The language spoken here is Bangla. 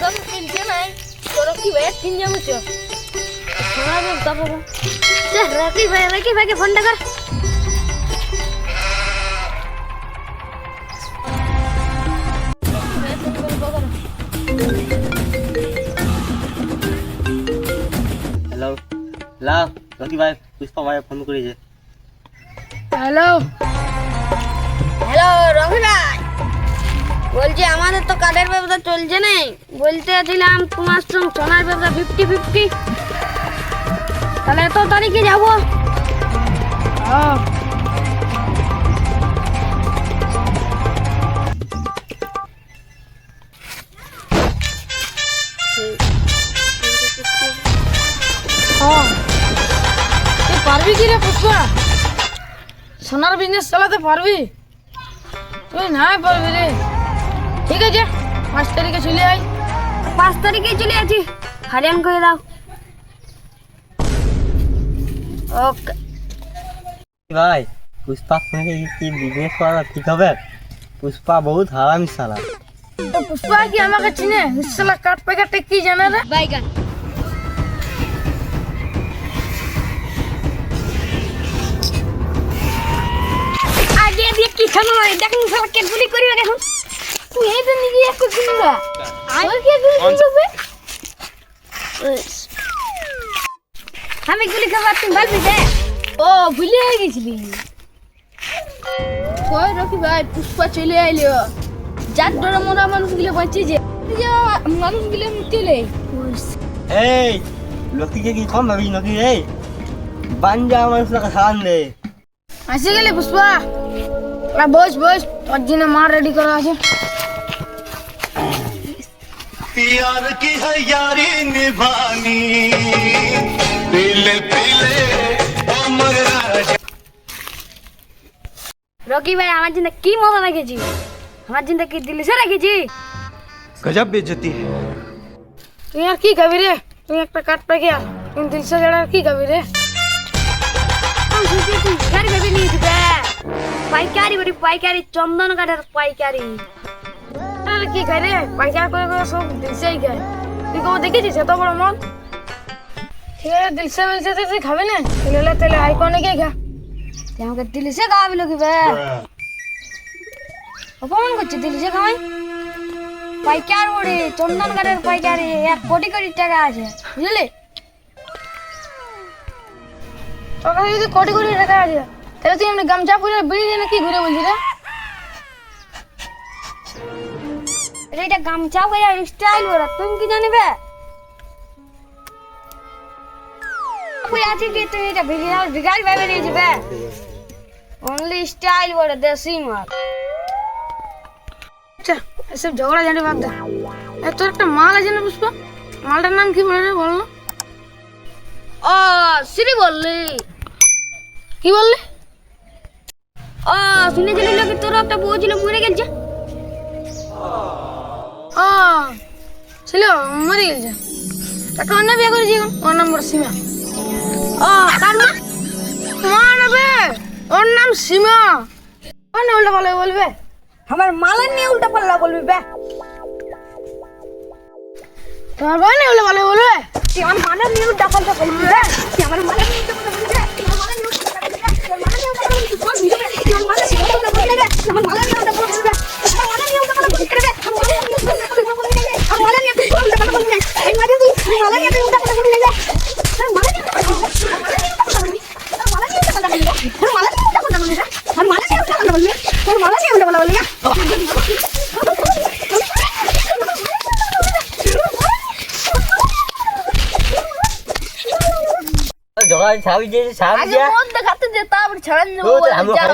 দাদা কিনছে নাই তোর কি ভাই কিন যাবো চ শোনাবে তারপর যা রাকি ভাইকে ফোনটা কর হ্যালো লাভ রকি ভাই পুষ্পা ভাই ফোন করেছে। হ্যালো রকি ভাই বলছি আমাদের তো কার্ডের ব্যবসা চলছে না, বলতে ছিলাম তোমার সঙ্গে সোনার ব্যবসা 50-50, তাহলে এত তারিখে যাবো। তুই পারবি কি রে পুষ্পা? সোনার বিজনেস চালাতে পারবি? তুই নাই পারবি রে। ঠিক আছে 5 তারিখে চলে আয়। 5 তারিখে চলে আছি, হারিয়ান করে দাও। ওকে ভাই পুষ্পা সঙ্গে কি বিজনেস করা ঠিক হবে? পুষ্পা বহুত হারামি শালা। তো পুষ্পা কি আমাকে চিনে? শালা কাট প্যাকেটে কি জানে রে? বাইগান আগে দিয়ে কি খানো হয় দেখুন, শালা কে গুলি করিবে দেখুন। তুই এই তো নিজে একটু কিনবা আর কে গুলি করবে? আমি গুলি খাবার তুমি ভাববি দে। ও ভুলে গেছিলি। কই রকি ভাই পুষ্পা চলে আইলো। যার ডরে মোরা মানুষগুলো বাঁচি যে মানুষগুলো মুতিলে। এই লতিকে কি কম ভাবি নাকি? এই বাঞ্জা আমার সাথে খান দে। আসে গেলে পুষ্পা। বস তোর জন্য মার রেডি করা আছে। यार की है यारी निभानी पीले पीले उम्र রকি ভাই আমার জন্য কি মজা রেখেছি, আমার জন্য কি দিলিসে রেখেছি। गजब बेइज्जती है। তুই আর কি খাবি রে? তুই একটা কাট প্যাকে তুই 300 টাকা আর কি খাবি রে? আমি শুনছি তুই গাড়ি ভেবে নিয়ে দিবে পাইকারি চন্দন কাঠের পাইকারি। আর কি খাই রে? পাইকার করে সব দিলসেই খায়। তুই কবে দেখেছিস এত বড় মন? ঠিক আছে দিলসে মিলছে তুই খাবি না? তাহলে আইকনে খা। তুই আমাকে দিলিসে খাওয়াবি লোকি বে, অপমান করছি। দিলিসে খাওয়াই পাইকার বড়ি চন্দন কাঠের পাইকারি 1 কোটি টাকা আছে বুঝলি। তোর কাছে যদি কোটি টাকা আছে তাহলে তুই এমনি গামছা পরে বিড়ি নিয়ে কি ঘুরে বলছিস রে? এটা গামছা করে স্টাইল ওরা তুমি কি জানিবে? কই আছে কি তুই এটা ভিখারি ভাবে নিয়ে যাবে? অনলি স্টাইল বড় দেশি মাল। আচ্ছা এসব ঝগড়া ঝাঁটি বাদ দে। তোর একটা মাল আছে না পুষ্পা? মালটার নাম কি বলে রে বল না? ও সিরি বললি কি বললি? ও শুনেছিলি লোকে তোর একটা বউ ছিল মরে গেছে। ও ছিল মরে গেছে। তাকে অন্য বিয়ে করেছি এখন। ওর নাম বড় সীমা। ও কার মা? মা নেবে ওর নাম সীমা। ওর না উল্টা পাল্টা বলবে। আমার মালের নিয়ে উল্টা পাল্লা বলবি বে। তোমার বউ না উল্টা পাল্টা বলবে। তুই আমার মালের নিয়ে উল্টা পাল্লা বলবি বে। তুই আমার মালের নিয়ে উল্টা পাল্লা বলবি বে। তুই আমার মালের নিয়ে উল্টা পাল্লা বলবি বে। তুই আমার মালের নিয়ে উল্টা পাল্লা বলবি বে। তুই আমার মালের নিয়ে উল্টা পাল্লা বলবি বে। তুই আমার মালের নিয়ে উল্টা পাল্লা বলবি বে। আমার মালের নিয়ে উল্টা পাল্লা বলবি বে। আমার মালের নিয়ে উল্টা পাল্লা বলবি বে। এই মাঝে তুই মালের নিয়ে উল্টা পাল্লা বলবি বে। আমার মালের নিয়ে উল্টা পাল্লা বলবি বে। আমার মালের নিয়ে উল্টা পাল্লা বলবি বে। আমার মালের নিয়ে উল্টা পাল্লা বলবি বে। আমার মালের নিয়ে উল্টা পাল্লা বলবি বে। আমার মালের নিয়ে উল্টা পাল্লা বলবি বে। ঝগড়া ছাবি যে ছাবি আগে মন দেখাতে দে তারপর ছাড়ান দেবো। আমি খাই